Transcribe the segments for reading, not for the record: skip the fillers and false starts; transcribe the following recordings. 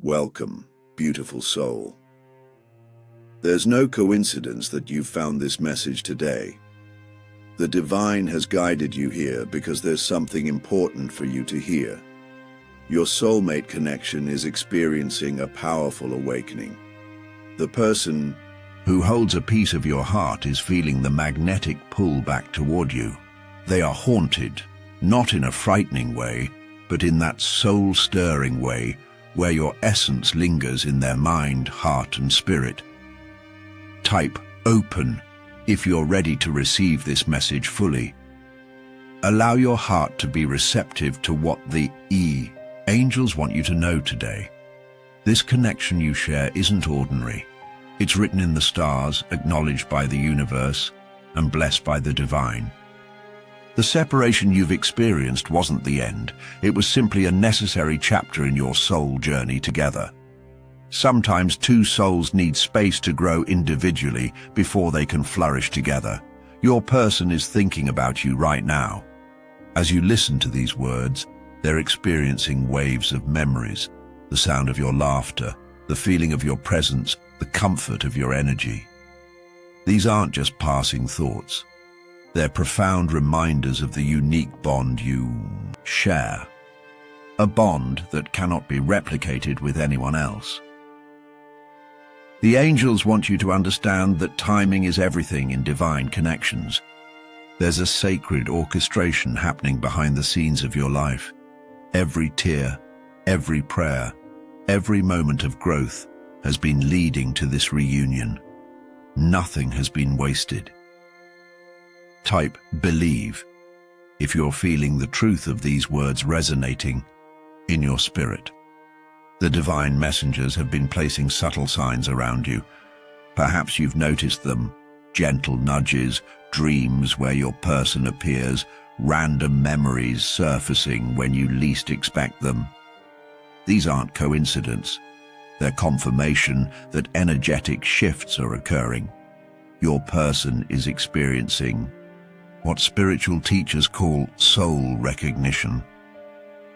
Welcome, beautiful soul. There's no coincidence that you've found this message today. The divine has guided you here because there's something important for you to hear. Your soulmate connection is experiencing a powerful awakening. The person who holds a piece of your heart is feeling the magnetic pull back toward you. They are haunted, not in a frightening way, but in that soul-stirring way where your essence lingers in their mind, heart, and spirit. Type open if you're ready to receive this message fully. Allow your heart to be receptive to what the angels want you to know today. This connection you share isn't ordinary. It's written in the stars, acknowledged by the universe, and blessed by the divine. The separation you've experienced wasn't the end. It was simply a necessary chapter in your soul journey together. Sometimes two souls need space to grow individually before they can flourish together. Your person is thinking about you right now. As you listen to these words, they're experiencing waves of memories, the sound of your laughter, the feeling of your presence, the comfort of your energy. These aren't just passing thoughts. They're profound reminders of the unique bond you share, a bond that cannot be replicated with anyone else. The angels want you to understand that timing is everything in divine connections. There's a sacred orchestration happening behind the scenes of your life. Every tear, every prayer, every moment of growth has been leading to this reunion. Nothing has been wasted. Type believe if you're feeling the truth of these words resonating in your spirit. The divine messengers have been placing subtle signs around you. Perhaps you've noticed them, gentle nudges, dreams where your person appears, random memories surfacing when you least expect them. These aren't coincidence. They're confirmation that energetic shifts are occurring. Your person is experiencing what spiritual teachers call soul recognition.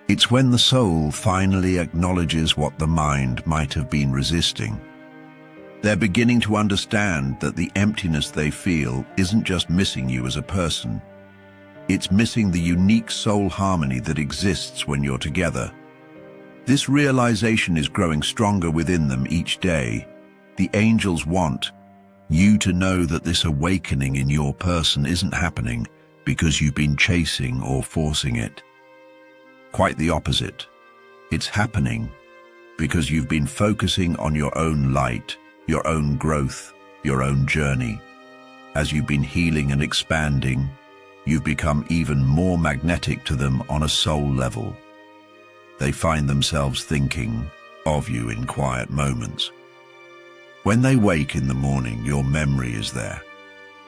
It's when the soul finally acknowledges what the mind might have been resisting. They're beginning to understand that the emptiness they feel isn't just missing you as a person. It's missing the unique soul harmony that exists when you're together. This realization is growing stronger within them each day. The angels want you to know that this awakening in your person isn't happening because you've been chasing or forcing it. Quite the opposite. It's happening because you've been focusing on your own light, your own growth, your own journey. As you've been healing and expanding, you've become even more magnetic to them on a soul level. They find themselves thinking of you in quiet moments. When they wake in the morning, your memory is there.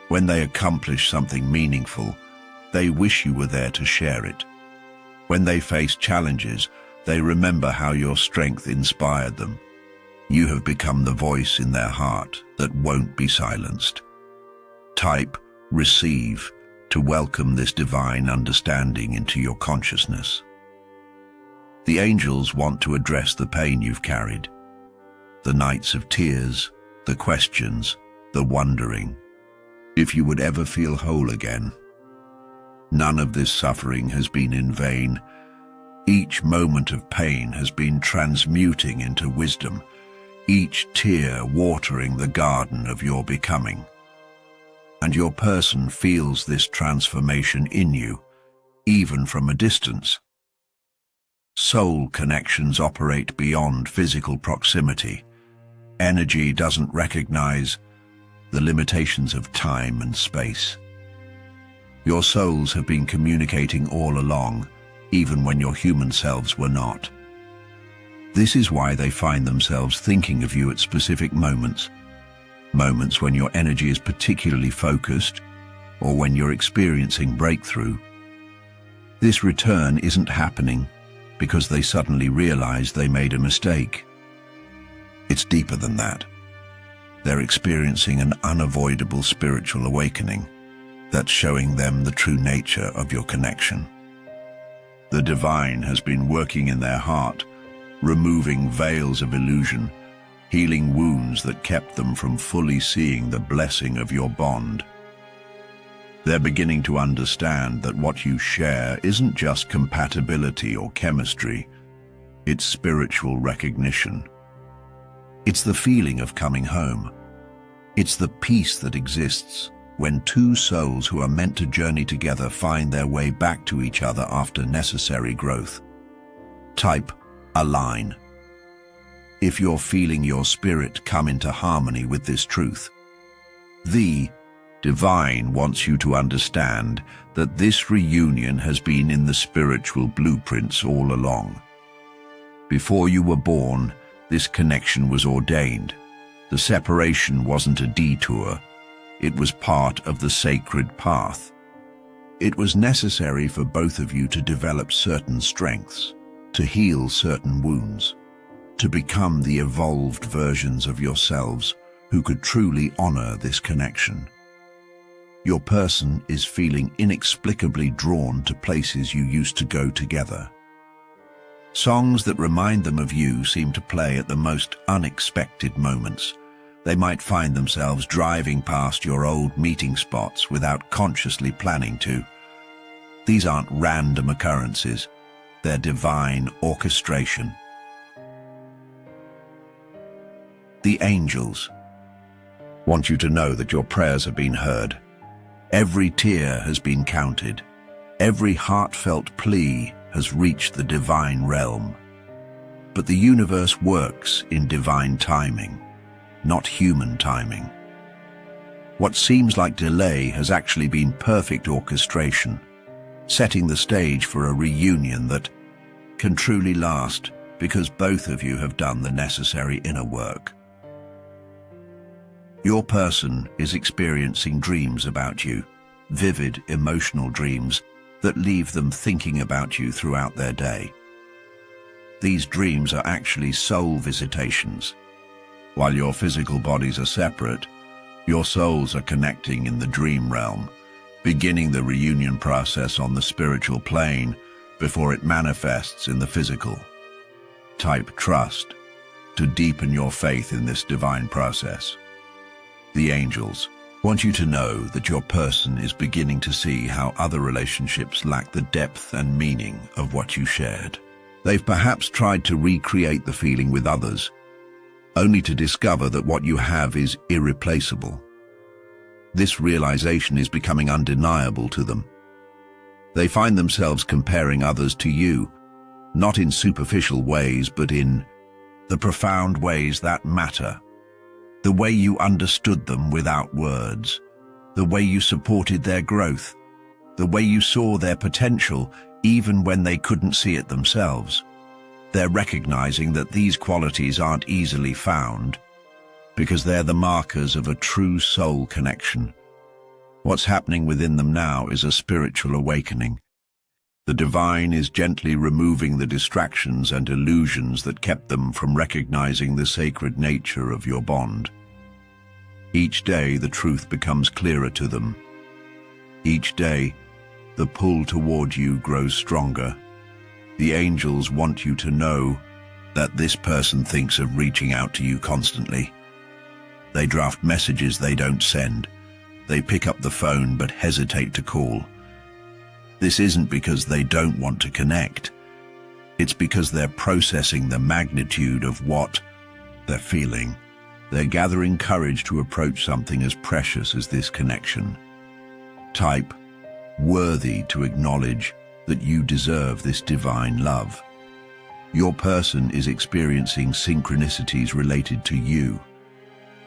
When they accomplish something meaningful, they wish you were there to share it. When they face challenges, they remember how your strength inspired them. You have become the voice in their heart that won't be silenced. Type receive to welcome this divine understanding into your consciousness. The angels want to address the pain you've carried. The nights of tears, the questions, the wondering if you would ever feel whole again. None of this suffering has been in vain. Each moment of pain has been transmuting into wisdom, each tear watering the garden of your becoming. And your person feels this transformation in you, even from a distance. Soul connections operate beyond physical proximity. Energy doesn't recognize the limitations of time and space. Your souls have been communicating all along, even when your human selves were not. This is why they find themselves thinking of you at specific moments when your energy is particularly focused, or when you're experiencing breakthrough. This return isn't happening because they suddenly realize they made a mistake. It's deeper than that. They're experiencing an unavoidable spiritual awakening that's showing them the true nature of your connection. The divine has been working in their heart, removing veils of illusion, healing wounds that kept them from fully seeing the blessing of your bond. They're beginning to understand that what you share isn't just compatibility or chemistry, it's spiritual recognition. It's the feeling of coming home. It's the peace that exists when two souls who are meant to journey together find their way back to each other after necessary growth. Type align if you're feeling your spirit come into harmony with this truth. The Divine wants you to understand that this reunion has been in the spiritual blueprints all along. Before you were born, this connection was ordained. The separation wasn't a detour, it was part of the sacred path. It was necessary for both of you to develop certain strengths, to heal certain wounds, to become the evolved versions of yourselves who could truly honor this connection. Your person is feeling inexplicably drawn to places you used to go together. Songs that remind them of you seem to play at the most unexpected moments. They might find themselves driving past your old meeting spots without consciously planning to. These aren't random occurrences, they're divine orchestration. The angels want you to know that your prayers have been heard. Every tear has been counted. Every heartfelt plea has reached the divine realm. But the universe works in divine timing, not human timing. What seems like delay has actually been perfect orchestration, setting the stage for a reunion that can truly last because both of you have done the necessary inner work. Your person is experiencing dreams about you, vivid emotional dreams that leave them thinking about you throughout their day. These dreams are actually soul visitations. While your physical bodies are separate, your souls are connecting in the dream realm, beginning the reunion process on the spiritual plane before it manifests in the physical. Type trust to deepen your faith in this divine process. The angels want you to know that your person is beginning to see how other relationships lack the depth and meaning of what you shared. They've perhaps tried to recreate the feeling with others, only to discover that what you have is irreplaceable. This realization is becoming undeniable to them. They find themselves comparing others to you, not in superficial ways, but in the profound ways that matter. The way you understood them without words, the way you supported their growth, the way you saw their potential even when they couldn't see it themselves. They're recognizing that these qualities aren't easily found because they're the markers of a true soul connection. What's happening within them now is a spiritual awakening. The divine is gently removing the distractions and illusions that kept them from recognizing the sacred nature of your bond. Each day, the truth becomes clearer to them. Each day, the pull toward you grows stronger. The angels want you to know that this person thinks of reaching out to you constantly. They draft messages they don't send. They pick up the phone but hesitate to call. This isn't because they don't want to connect. It's because they're processing the magnitude of what they're feeling. They're gathering courage to approach something as precious as this connection. Type worthy to acknowledge that you deserve this divine love. Your person is experiencing synchronicities related to you.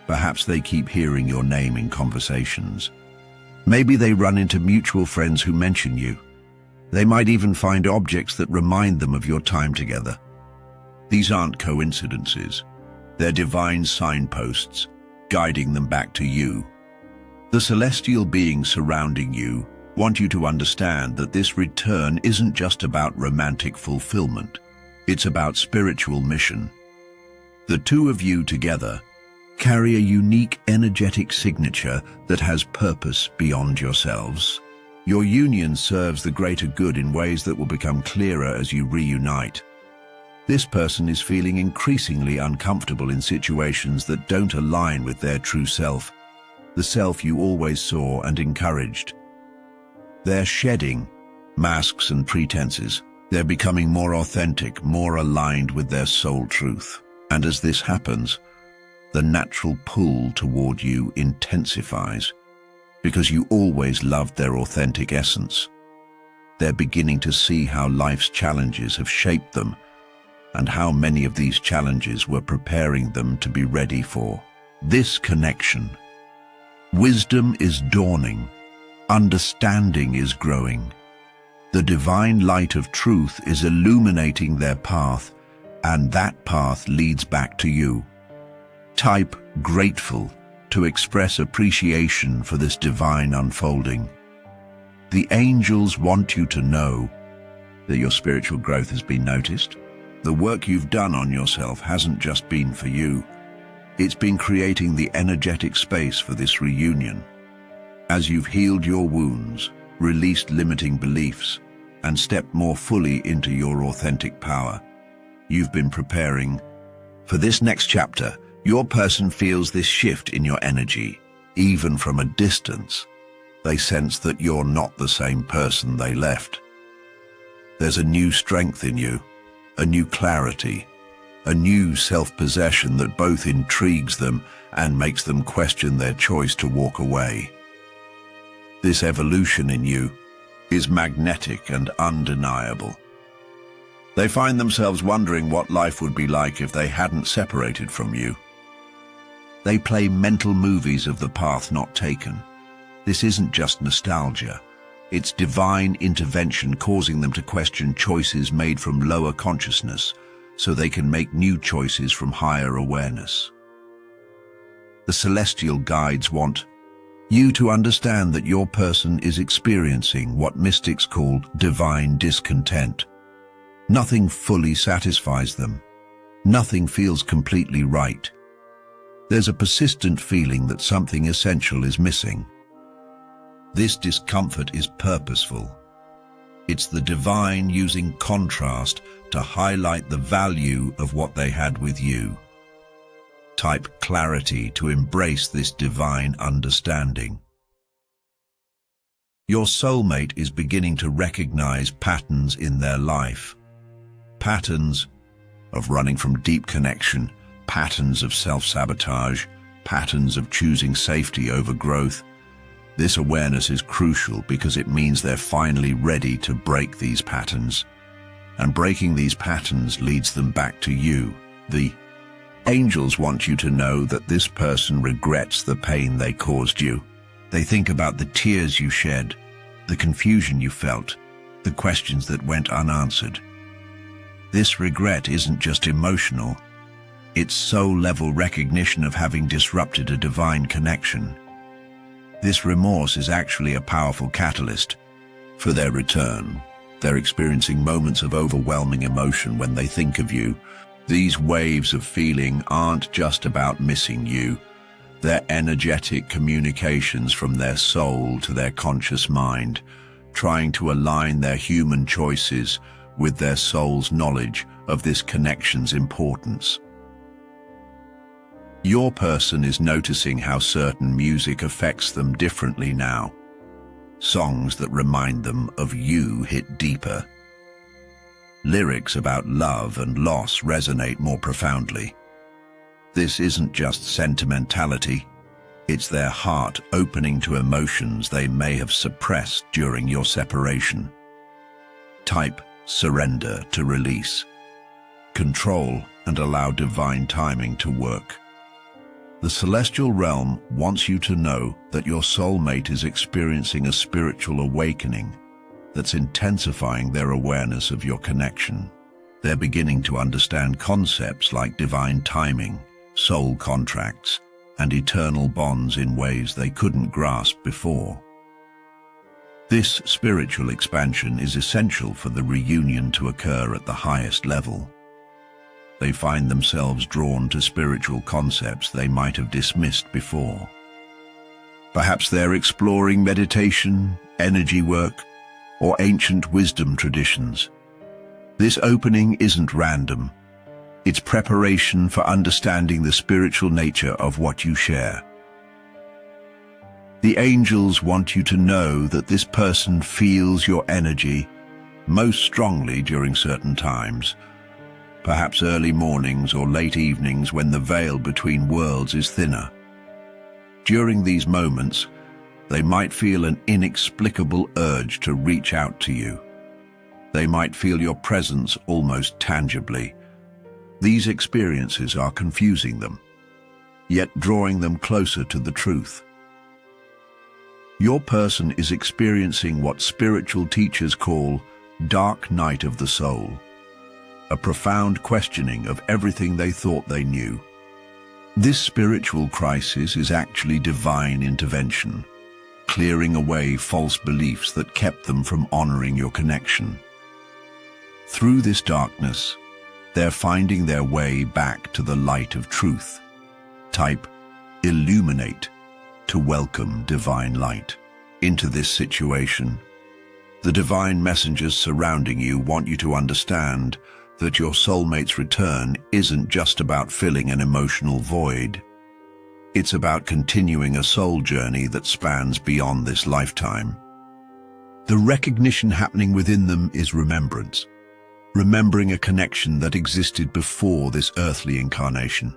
Perhaps they keep hearing your name in conversations. Maybe they run into mutual friends who mention you. They might even find objects that remind them of your time together. These aren't coincidences. They're divine signposts, guiding them back to you. The celestial beings surrounding you want you to understand that this return isn't just about romantic fulfillment. It's about spiritual mission. The two of you together carry a unique energetic signature that has purpose beyond yourselves. Your union serves the greater good in ways that will become clearer as you reunite. This person is feeling increasingly uncomfortable in situations that don't align with their true self, the self you always saw and encouraged. They're shedding masks and pretenses. They're becoming more authentic, more aligned with their soul truth. And as this happens, the natural pull toward you intensifies because you always loved their authentic essence. They're beginning to see how life's challenges have shaped them and how many of these challenges were preparing them to be ready for this connection. Wisdom is dawning. Understanding is growing. The divine light of truth is illuminating their path, and that path leads back to you. Type grateful to express appreciation for this divine unfolding. The angels want you to know that your spiritual growth has been noticed. The work you've done on yourself hasn't just been for you. It's been creating the energetic space for this reunion. As you've healed your wounds, released limiting beliefs, and stepped more fully into your authentic power, you've been preparing for this next chapter. Your person feels this shift in your energy, even from a distance. They sense that you're not the same person they left. There's a new strength in you, a new clarity, a new self-possession that both intrigues them and makes them question their choice to walk away. This evolution in you is magnetic and undeniable. They find themselves wondering what life would be like if they hadn't separated from you. They play mental movies of the path not taken. This isn't just nostalgia. It's divine intervention causing them to question choices made from lower consciousness so they can make new choices from higher awareness. The celestial guides want you to understand that your person is experiencing what mystics call divine discontent. Nothing fully satisfies them. Nothing feels completely right. There's a persistent feeling that something essential is missing. This discomfort is purposeful. It's the divine using contrast to highlight the value of what they had with you. Type clarity to embrace this divine understanding. Your soulmate is beginning to recognize patterns in their life. Patterns of running from deep connection, patterns of self-sabotage, patterns of choosing safety over growth. This awareness is crucial because it means they're finally ready to break these patterns. And breaking these patterns leads them back to you. The angels want you to know that this person regrets the pain they caused you. They think about the tears you shed, the confusion you felt, the questions that went unanswered. This regret isn't just emotional. It's soul-level recognition of having disrupted a divine connection. This remorse is actually a powerful catalyst for their return. They're experiencing moments of overwhelming emotion when they think of you. These waves of feeling aren't just about missing you. They're energetic communications from their soul to their conscious mind, trying to align their human choices with their soul's knowledge of this connection's importance. Your person is noticing how certain music affects them differently now. Songs that remind them of you hit deeper. Lyrics about love and loss resonate more profoundly. This isn't just sentimentality. It's their heart opening to emotions they may have suppressed during your separation. Type surrender to release. Control and allow divine timing to work. The celestial realm wants you to know that your soulmate is experiencing a spiritual awakening that's intensifying their awareness of your connection. They're beginning to understand concepts like divine timing, soul contracts, and eternal bonds in ways they couldn't grasp before. This spiritual expansion is essential for the reunion to occur at the highest level. They find themselves drawn to spiritual concepts they might have dismissed before. Perhaps they're exploring meditation, energy work, or ancient wisdom traditions. This opening isn't random. It's preparation for understanding the spiritual nature of what you share. The angels want you to know that this person feels your energy most strongly during certain times, perhaps early mornings or late evenings when the veil between worlds is thinner. During these moments, they might feel an inexplicable urge to reach out to you. They might feel your presence almost tangibly. These experiences are confusing them, yet drawing them closer to the truth. Your person is experiencing what spiritual teachers call dark night of the soul, a profound questioning of everything they thought they knew. This spiritual crisis is actually divine intervention, clearing away false beliefs that kept them from honoring your connection. Through this darkness, they're finding their way back to the light of truth. Type illuminate to welcome divine light into this situation. The divine messengers surrounding you want you to understand that your soulmate's return isn't just about filling an emotional void. It's about continuing a soul journey that spans beyond this lifetime. The recognition happening within them is remembrance, remembering a connection that existed before this earthly incarnation.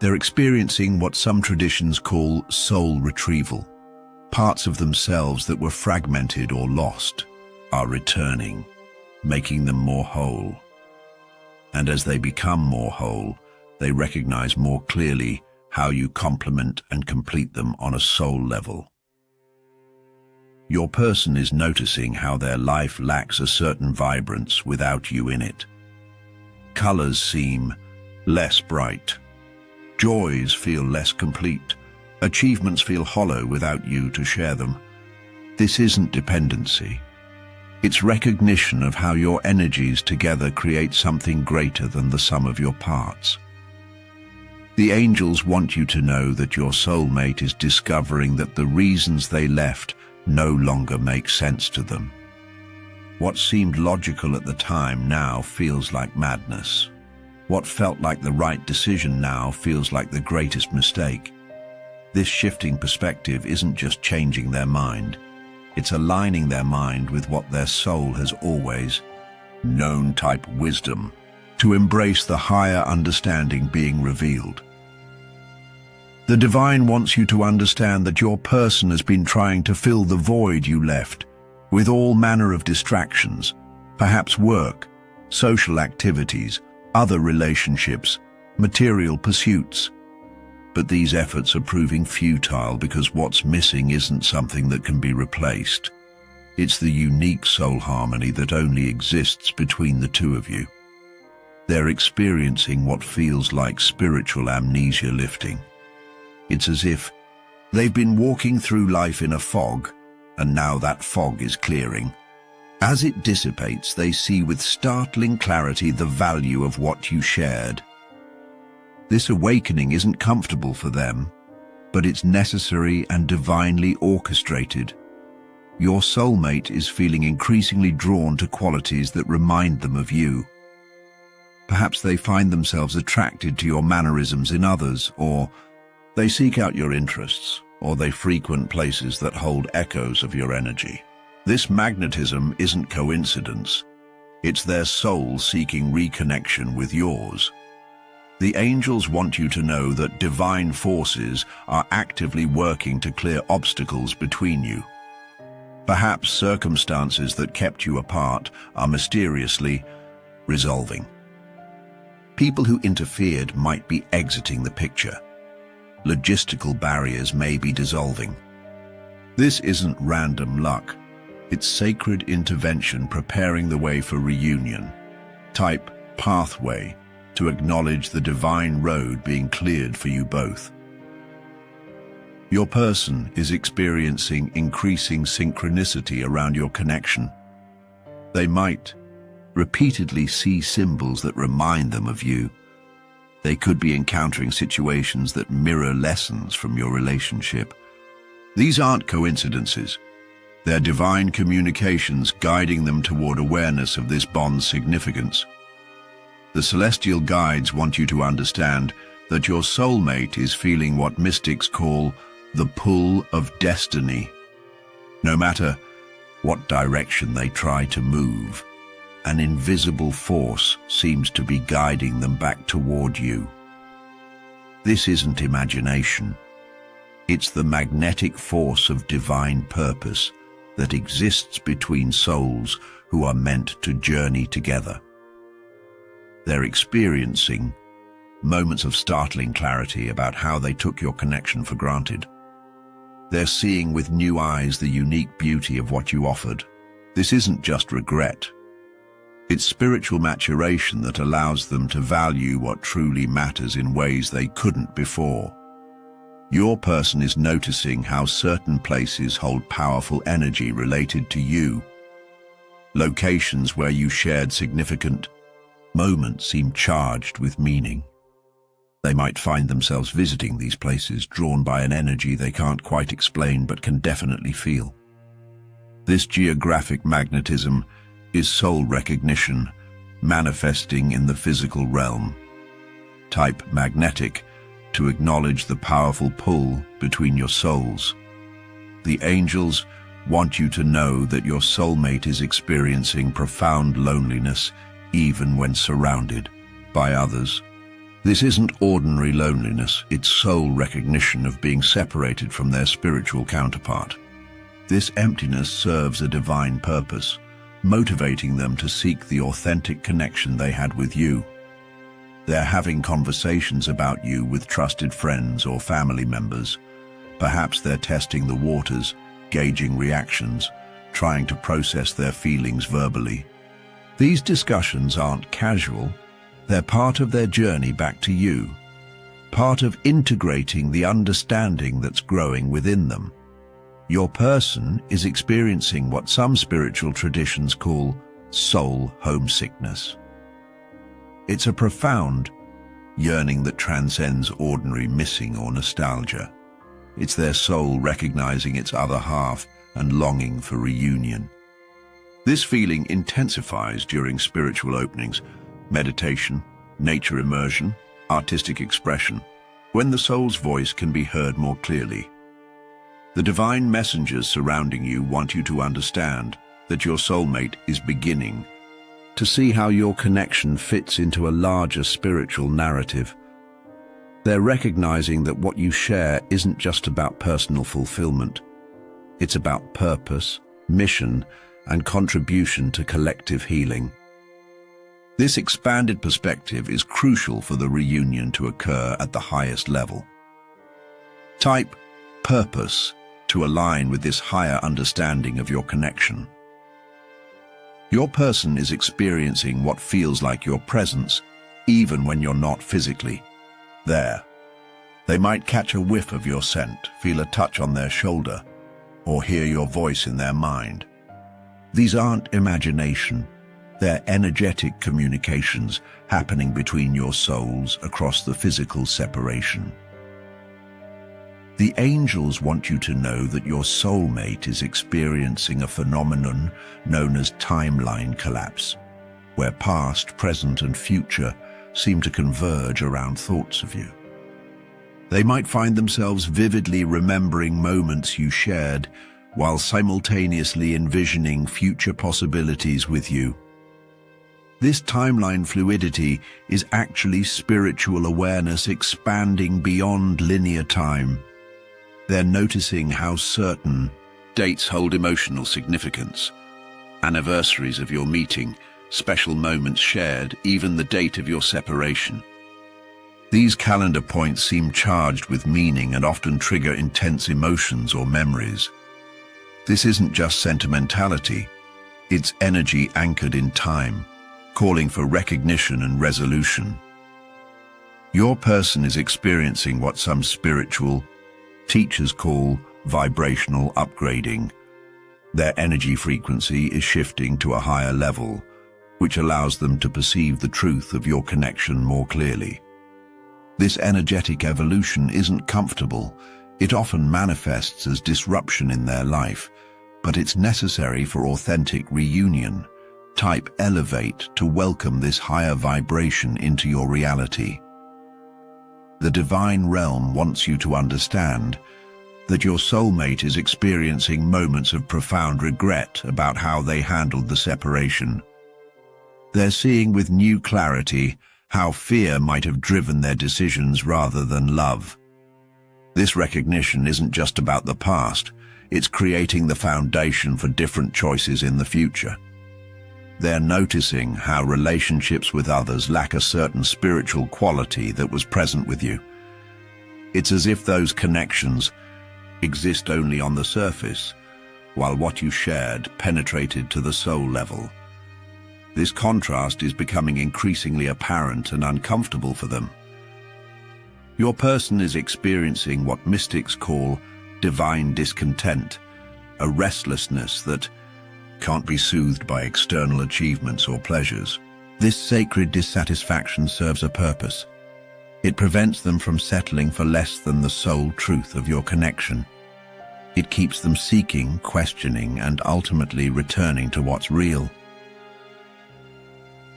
They're experiencing what some traditions call soul retrieval. Parts of themselves that were fragmented or lost are returning, making them more whole. And as they become more whole, they recognize more clearly how you complement and complete them on a soul level. Your person is noticing how their life lacks a certain vibrance without you in it. Colors seem less bright. Joys feel less complete. Achievements feel hollow without you to share them. This isn't dependency. It's recognition of how your energies together create something greater than the sum of your parts. The angels want you to know that your soulmate is discovering that the reasons they left no longer make sense to them. What seemed logical at the time now feels like madness. What felt like the right decision now feels like the greatest mistake. This shifting perspective isn't just changing their mind, it's aligning their mind with what their soul has always known. Type wisdom to embrace the higher understanding being revealed. The divine wants you to understand that your person has been trying to fill the void you left with all manner of distractions, perhaps work, social activities, other relationships, material pursuits. But these efforts are proving futile because what's missing isn't something that can be replaced. It's the unique soul harmony that only exists between the two of you. They're experiencing what feels like spiritual amnesia lifting. It's as if they've been walking through life in a fog, and now that fog is clearing. As it dissipates, they see with startling clarity the value of what you shared. This awakening isn't comfortable for them, but it's necessary and divinely orchestrated. Your soulmate is feeling increasingly drawn to qualities that remind them of you. Perhaps they find themselves attracted to your mannerisms in others, or they seek out your interests, or they frequent places that hold echoes of your energy. This magnetism isn't coincidence. It's their soul seeking reconnection with yours. The angels want you to know that divine forces are actively working to clear obstacles between you. Perhaps circumstances that kept you apart are mysteriously resolving. People who interfered might be exiting the picture. Logistical barriers may be dissolving. This isn't random luck. It's sacred intervention preparing the way for reunion. Type pathway to acknowledge the divine road being cleared for you both. Your person is experiencing increasing synchronicity around your connection. They might repeatedly see symbols that remind them of you. They could be encountering situations that mirror lessons from your relationship. These aren't coincidences. They're divine communications guiding them toward awareness of this bond's significance. The celestial guides want you to understand that your soulmate is feeling what mystics call the pull of destiny. No matter what direction they try to move, an invisible force seems to be guiding them back toward you. This isn't imagination. It's the magnetic force of divine purpose that exists between souls who are meant to journey together. They're experiencing moments of startling clarity about how they took your connection for granted. They're seeing with new eyes the unique beauty of what you offered. This isn't just regret. It's spiritual maturation that allows them to value what truly matters in ways they couldn't before. Your person is noticing how certain places hold powerful energy related to you. Locations where you shared significant moments seem charged with meaning. They might find themselves visiting these places, drawn by an energy they can't quite explain but can definitely feel. This geographic magnetism is soul recognition, manifesting in the physical realm. Type magnetic to acknowledge the powerful pull between your souls. The angels want you to know that your soulmate is experiencing profound loneliness even when surrounded by others. This isn't ordinary loneliness, it's soul recognition of being separated from their spiritual counterpart. This emptiness serves a divine purpose, motivating them to seek the authentic connection they had with you. They're having conversations about you with trusted friends or family members. Perhaps they're testing the waters, gauging reactions, trying to process their feelings verbally. These discussions aren't casual. They're part of their journey back to you, part of integrating the understanding that's growing within them. Your person is experiencing what some spiritual traditions call soul homesickness. It's a profound yearning that transcends ordinary missing or nostalgia. It's their soul recognizing its other half and longing for reunion. This feeling intensifies during spiritual openings, meditation, nature immersion, artistic expression, when the soul's voice can be heard more clearly. The divine messengers surrounding you want you to understand that your soulmate is beginning to see how your connection fits into a larger spiritual narrative. They're recognizing that what you share isn't just about personal fulfillment. It's about purpose, mission, and contribution to collective healing. This expanded perspective is crucial for the reunion to occur at the highest level. Type purpose to align with this higher understanding of your connection. Your person is experiencing what feels like your presence, even when you're not physically there. They might catch a whiff of your scent, feel a touch on their shoulder, or hear your voice in their mind. These aren't imagination. They're energetic communications happening between your souls across the physical separation. The angels want you to know that your soulmate is experiencing a phenomenon known as timeline collapse, where past, present, and future seem to converge around thoughts of you. They might find themselves vividly remembering moments you shared while simultaneously envisioning future possibilities with you. This timeline fluidity is actually spiritual awareness expanding beyond linear time. They're noticing how certain dates hold emotional significance. Anniversaries of your meeting, special moments shared, even the date of your separation. These calendar points seem charged with meaning and often trigger intense emotions or memories. This isn't just sentimentality, it's energy anchored in time, calling for recognition and resolution. Your person is experiencing what some spiritual teachers call vibrational upgrading. Their energy frequency is shifting to a higher level, which allows them to perceive the truth of your connection more clearly. This energetic evolution isn't comfortable. It often manifests as disruption in their life, but it's necessary for authentic reunion. Type elevate to welcome this higher vibration into your reality. The divine realm wants you to understand that your soulmate is experiencing moments of profound regret about how they handled the separation. They're seeing with new clarity how fear might have driven their decisions rather than love. This recognition isn't just about the past, it's creating the foundation for different choices in the future. They're noticing how relationships with others lack a certain spiritual quality that was present with you. It's as if those connections exist only on the surface, while what you shared penetrated to the soul level. This contrast is becoming increasingly apparent and uncomfortable for them. Your person is experiencing what mystics call divine discontent, a restlessness that can't be soothed by external achievements or pleasures. This sacred dissatisfaction serves a purpose. It prevents them from settling for less than the sole truth of your connection. It keeps them seeking, questioning, and ultimately returning to what's real.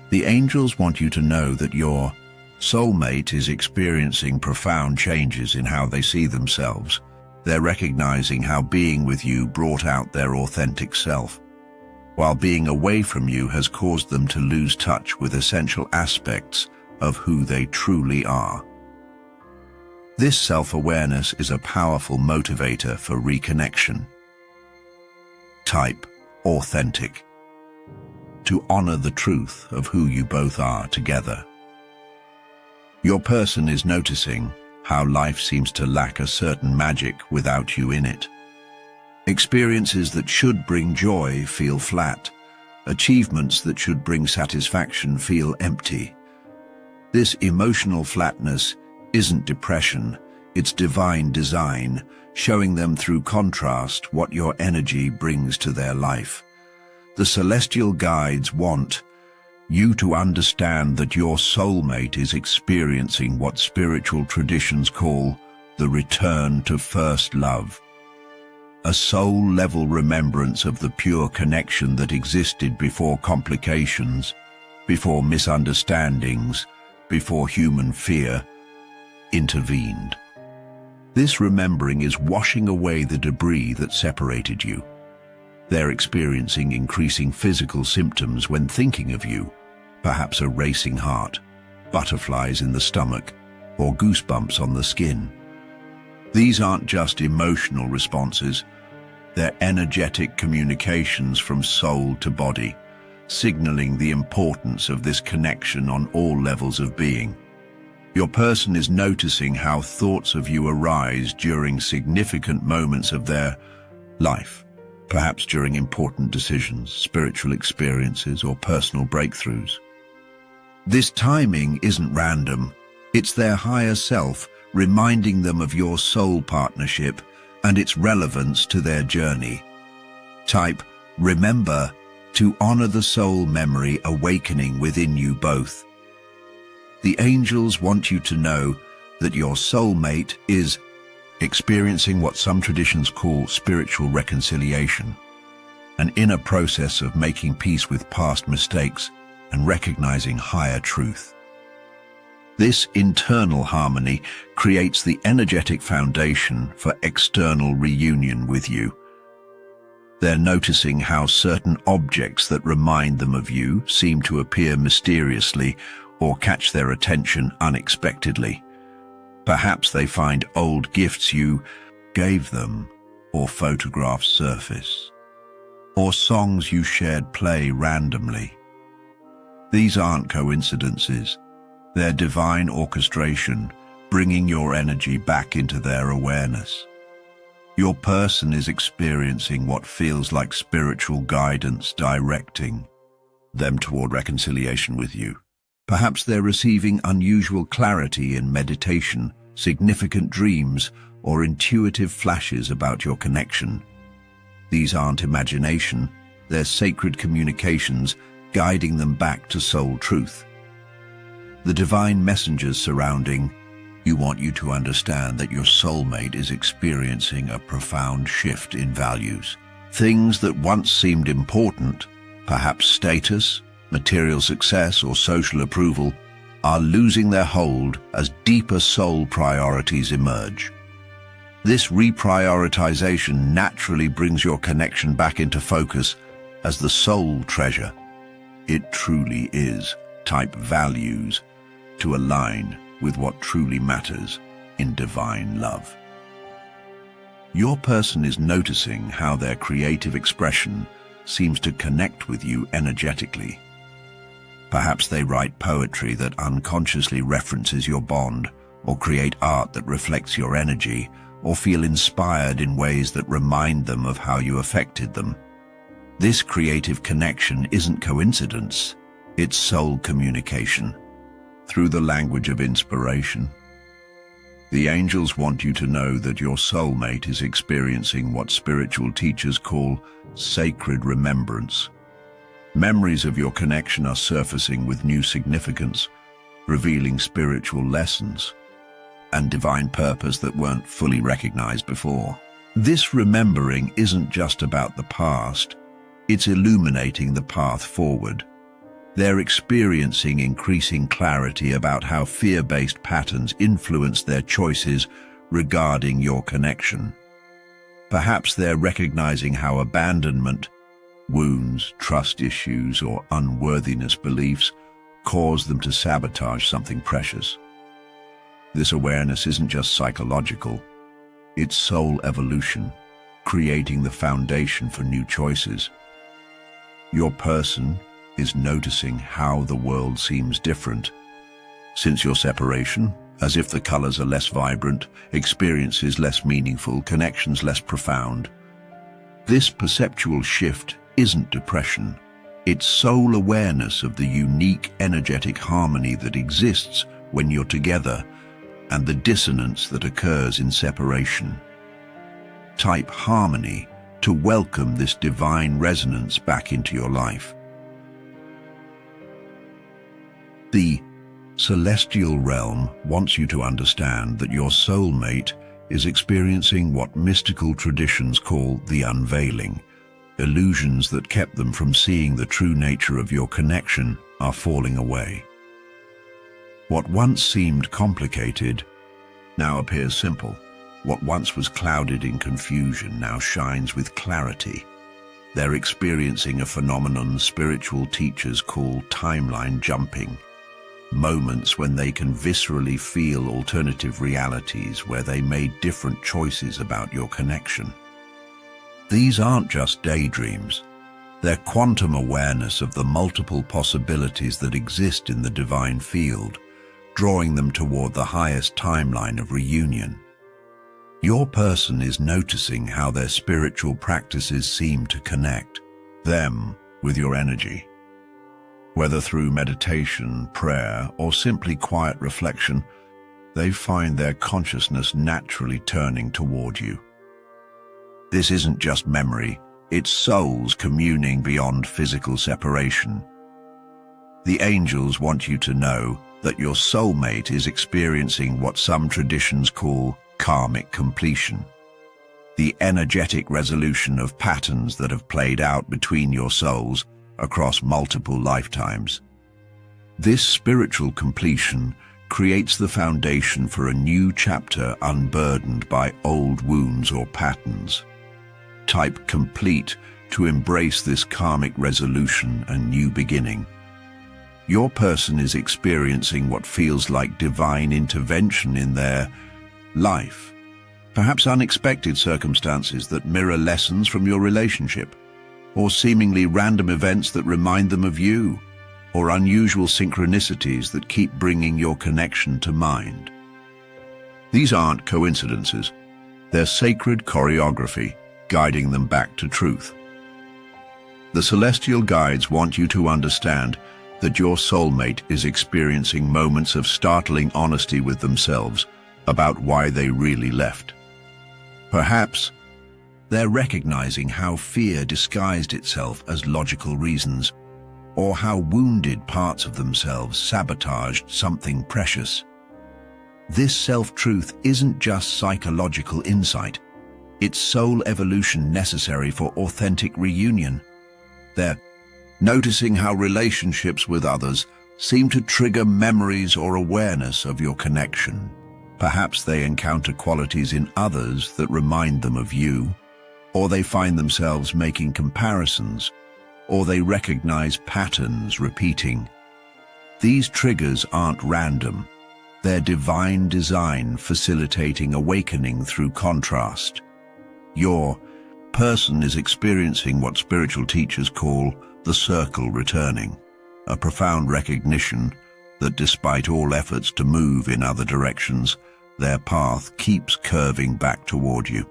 The angels want you to know that your soulmate is experiencing profound changes in how they see themselves. They're recognizing how being with you brought out their authentic self, while being away from you has caused them to lose touch with essential aspects of who they truly are. This self-awareness is a powerful motivator for reconnection. Type authentic to honor the truth of who you both are together. Your person is noticing how life seems to lack a certain magic without you in it. Experiences that should bring joy feel flat. Achievements that should bring satisfaction feel empty. This emotional flatness isn't depression, it's divine design, showing them through contrast what your energy brings to their life. The celestial guides want you to understand that your soulmate is experiencing what spiritual traditions call the return to first love. A soul-level remembrance of the pure connection that existed before complications, before misunderstandings, before human fear intervened. This remembering is washing away the debris that separated you. They're experiencing increasing physical symptoms when thinking of you, perhaps a racing heart, butterflies in the stomach, or goosebumps on the skin. These aren't just emotional responses, they're energetic communications from soul to body, signaling the importance of this connection on all levels of being. Your person is noticing how thoughts of you arise during significant moments of their life, perhaps during important decisions, spiritual experiences, or personal breakthroughs. This timing isn't random, it's their higher self reminding them of your soul partnership and its relevance to their journey. Type remember to honor the soul memory awakening within you both. The angels want you to know that your soulmate is experiencing what some traditions call spiritual reconciliation, an inner process of making peace with past mistakes and recognizing higher truth. This internal harmony creates the energetic foundation for external reunion with you. They're noticing how certain objects that remind them of you seem to appear mysteriously or catch their attention unexpectedly. Perhaps they find old gifts you gave them, or photographs surface, or songs you shared play randomly. These aren't coincidences. They're divine orchestration, bringing your energy back into their awareness. Your person is experiencing what feels like spiritual guidance directing them toward reconciliation with you. Perhaps they're receiving unusual clarity in meditation, significant dreams, or intuitive flashes about your connection. These aren't imagination, they're sacred communications guiding them back to soul truth. The divine messengers surrounding you want you to understand that your soulmate is experiencing a profound shift in values. Things that once seemed important, perhaps status, material success, or social approval, are losing their hold as deeper soul priorities emerge. This reprioritization naturally brings your connection back into focus as the soul treasure it truly is. Type values to align with what truly matters in divine love. Your person is noticing how their creative expression seems to connect with you energetically. Perhaps they write poetry that unconsciously references your bond, or create art that reflects your energy, or feel inspired in ways that remind them of how you affected them. This creative connection isn't coincidence, it's soul communication through the language of inspiration. The angels want you to know that your soulmate is experiencing what spiritual teachers call sacred remembrance. Memories of your connection are surfacing with new significance, revealing spiritual lessons and divine purpose that weren't fully recognized before. This remembering isn't just about the past, it's illuminating the path forward. They're experiencing increasing clarity about how fear-based patterns influence their choices regarding your connection. Perhaps they're recognizing how abandonment, wounds, trust issues, or unworthiness beliefs cause them to sabotage something precious. This awareness isn't just psychological, it's soul evolution, creating the foundation for new choices. Your person is noticing how the world seems different since your separation, as if the colors are less vibrant, experiences less meaningful, connections less profound. This perceptual shift isn't depression, it's soul awareness of the unique energetic harmony that exists when you're together and the dissonance that occurs in separation. Type harmony to welcome this divine resonance back into your life. The celestial realm wants you to understand that your soulmate is experiencing what mystical traditions call the unveiling. Illusions that kept them from seeing the true nature of your connection are falling away. What once seemed complicated now appears simple. What once was clouded in confusion now shines with clarity. They're experiencing a phenomenon spiritual teachers call timeline jumping. Moments when they can viscerally feel alternative realities where they made different choices about your connection. These aren't just daydreams. They're quantum awareness of the multiple possibilities that exist in the divine field, drawing them toward the highest timeline of reunion. Your person is noticing how their spiritual practices seem to connect them with your energy. Whether through meditation, prayer, or simply quiet reflection, they find their consciousness naturally turning toward you. This isn't just memory, it's souls communing beyond physical separation. The angels want you to know that your soulmate is experiencing what some traditions call karmic completion, the energetic resolution of patterns that have played out between your souls across multiple lifetimes. This spiritual completion creates the foundation for a new chapter unburdened by old wounds or patterns. Type complete to embrace this karmic resolution and new beginning. Your person is experiencing what feels like divine intervention in their life, perhaps unexpected circumstances that mirror lessons from your relationship, or seemingly random events that remind them of you, or unusual synchronicities that keep bringing your connection to mind. These aren't coincidences, they're sacred choreography guiding them back to truth. The celestial guides want you to understand that your soulmate is experiencing moments of startling honesty with themselves about why they really left. Perhaps they're recognizing how fear disguised itself as logical reasons, or how wounded parts of themselves sabotaged something precious. This self-truth isn't just psychological insight, it's soul evolution necessary for authentic reunion. They're noticing how relationships with others seem to trigger memories or awareness of your connection. Perhaps they encounter qualities in others that remind them of you, or they find themselves making comparisons, or they recognize patterns repeating. These triggers aren't random. They're divine design facilitating awakening through contrast. Your person is experiencing what spiritual teachers call the circle returning, a profound recognition that despite all efforts to move in other directions, their path keeps curving back toward you.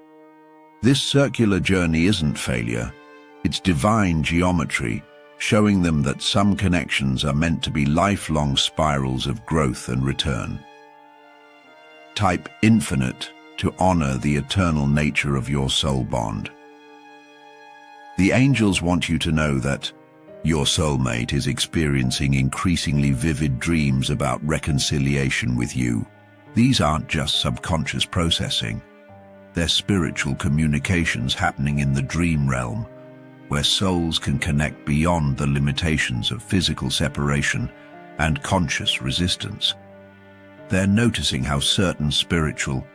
This circular journey isn't failure, it's divine geometry, showing them that some connections are meant to be lifelong spirals of growth and return. Type infinite to honor the eternal nature of your soul bond. The angels want you to know that your soulmate is experiencing increasingly vivid dreams about reconciliation with you. These aren't just subconscious processing. They're spiritual communications happening in the dream realm, where souls can connect beyond the limitations of physical separation and conscious resistance. They're noticing how certain spiritual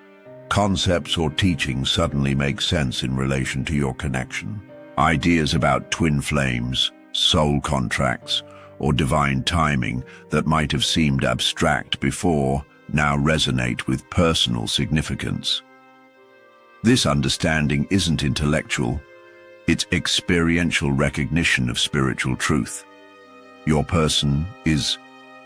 concepts or teachings suddenly make sense in relation to your connection. Ideas about twin flames, soul contracts, or divine timing that might have seemed abstract before now resonate with personal significance. This understanding isn't intellectual, it's experiential recognition of spiritual truth. Your person is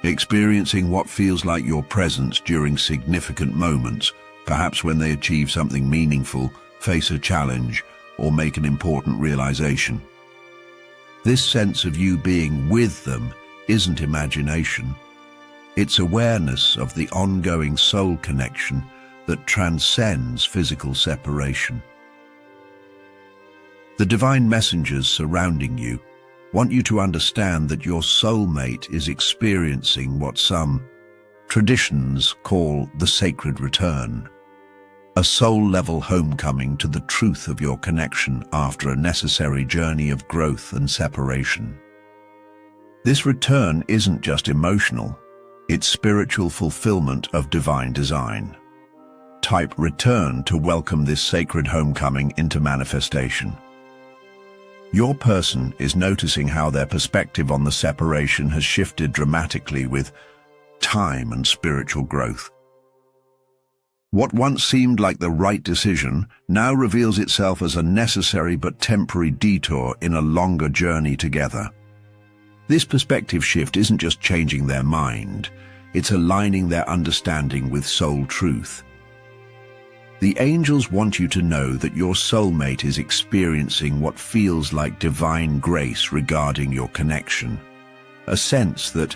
experiencing what feels like your presence during significant moments, perhaps when they achieve something meaningful, face a challenge, or make an important realization. This sense of you being with them isn't imagination. It's awareness of the ongoing soul connection that transcends physical separation. The divine messengers surrounding you want you to understand that your soulmate is experiencing what some traditions call the sacred return, a soul-level homecoming to the truth of your connection after a necessary journey of growth and separation. This return isn't just emotional, it's spiritual fulfillment of divine design. Type return to welcome this sacred homecoming into manifestation. Your person is noticing how their perspective on the separation has shifted dramatically with time and spiritual growth. What once seemed like the right decision now reveals itself as a necessary but temporary detour in a longer journey together. This perspective shift isn't just changing their mind, it's aligning their understanding with soul truth. The angels want you to know that your soulmate is experiencing what feels like divine grace regarding your connection, a sense that,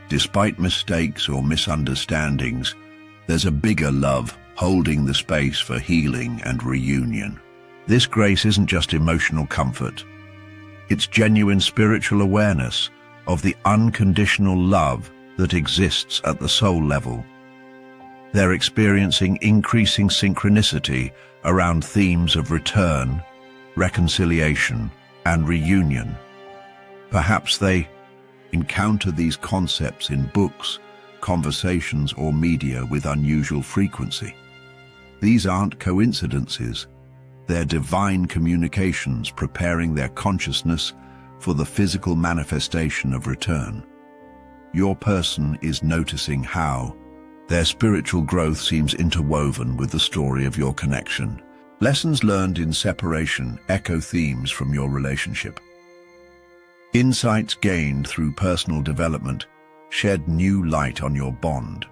despite mistakes or misunderstandings, there's a bigger love holding the space for healing and reunion. This grace isn't just emotional comfort, it's genuine spiritual awareness of the unconditional love that exists at the soul level. They're experiencing increasing synchronicity around themes of return, reconciliation, and reunion. Perhaps they encounter these concepts in books, conversations, or media with unusual frequency. These aren't coincidences. They're divine communications preparing their consciousness for the physical manifestation of return. Your person is noticing how their spiritual growth seems interwoven with the story of your connection. Lessons learned in separation echo themes from your relationship. Insights gained through personal development shed new light on your bond.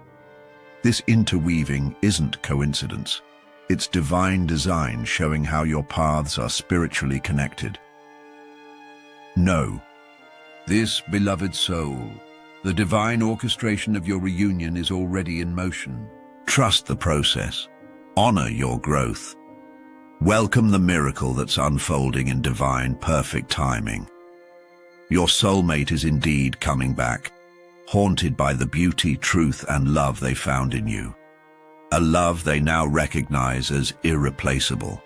This interweaving isn't coincidence. It's divine design showing how your paths are spiritually connected. Know, this beloved soul, the divine orchestration of your reunion is already in motion. Trust the process. Honor your growth. Welcome the miracle that's unfolding in divine, perfect timing. Your soulmate is indeed coming back, haunted by the beauty, truth, and love they found in you. A love they now recognize as irreplaceable.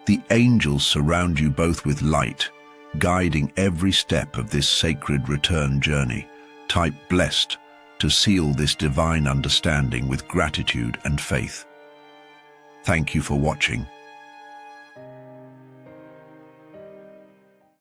The angels surround you both with light, guiding every step of this sacred return journey. Type blessed to seal this divine understanding with gratitude and faith. Thank you for watching.